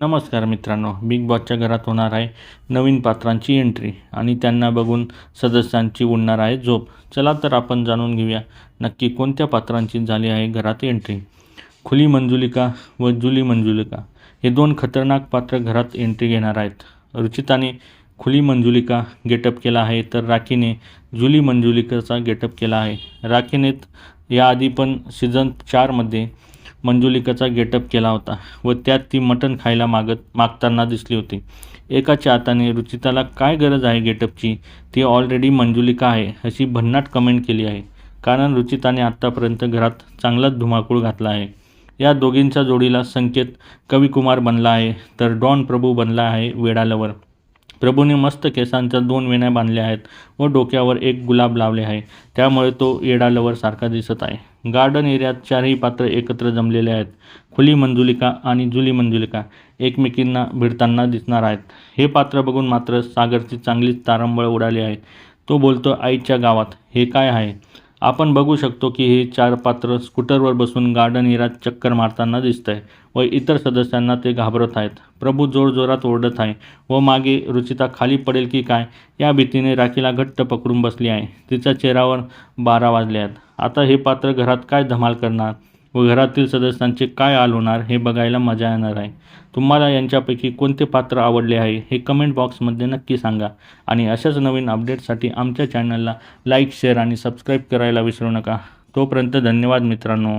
नमस्कार मित्रांनो, बिग बॉसच्या घरात होणार आहे नवीन पात्रांची एंट्री आणि त्यांना बघून सदस्यांची उडणार आहे झोप. चला तर आपण जाणून घेऊया नक्की कोणत्या पात्रांची झाली आहे घरात एंट्री. खुली मंजुलिका व जुली मंजुलिका हे दोन खतरनाक पात्र घरात एंट्री घेणार आहेत. रुचिताने खुली मंजुलिका गेटअप केला आहे तर राखीने जुली मंजुलिकाचा गेटअप केला आहे. राखीने याआधी पण सीझन 4मध्ये मंजुलिकाचा गेटअप केला होता व त्यात ती मटण खायला मागताना दिसली होती. एका चाहत्याने रुचिताला काय गरज आहे गेटअपची, ती ऑलरेडी मंजुलिका आहे अशी भन्नाट कमेंट केली आहे. कारण रुचिताने आत्तापर्यंत घरात चांगलाच धुमाकूळ घातला आहे. या दोघींच्या जोडीला संकेत कविकुमार बनला आहे तर डॉन प्रभू बनला आहे वेडा लवर. प्रभूने मस्त केसांच्या 2 वेण्या बांधल्या आहेत व डोक्यावर एक गुलाब लावले आहे, त्यामुळे तो येडा लवर सारखा दिसत आहे. गार्डन एरियात चारही पात्र एकत्र जमलेले आहेत. खुली मंजुलिका आणि जुली मंजुलिका एकमेकींना भिडताना दिसणार आहेत. हे पात्र बघून मात्र सागरची चांगलीच तारंबळ उडाली आहे. तो बोलतो, आईच्या गावात हे काय आहे. आपण बघू शकतो की हे 4 पात्र स्कूटरवर बसून गार्डन एरियात चक्कर मारताना दिसतंय व इतर सदस्यांना ते घाबरत आहेत. प्रभू जोरजोरात ओरडत आहे व मागे रुचिता खाली पडेल की काय या भीतीने राखीला घट्ट पकडून बसली आहे. तिच्या चेहऱ्यावर 12 वाजले आहेत. आता हे पात्र घरात काय धमाल करणार व घरातील सदस्यांचे काय हाल होणार हे बघायला मजा येणार आहे. तुम्हाला यांच्यापैकी कोणते पात्र आवडले आहे हे कमेंट बॉक्समध्ये नक्की सांगा आणि अशाच नवीन अपडेट्ससाठी आमच्या चॅनलला लाईक, शेअर आणि सबस्क्राईब करायला विसरू नका. तोपर्यंत धन्यवाद मित्रांनो.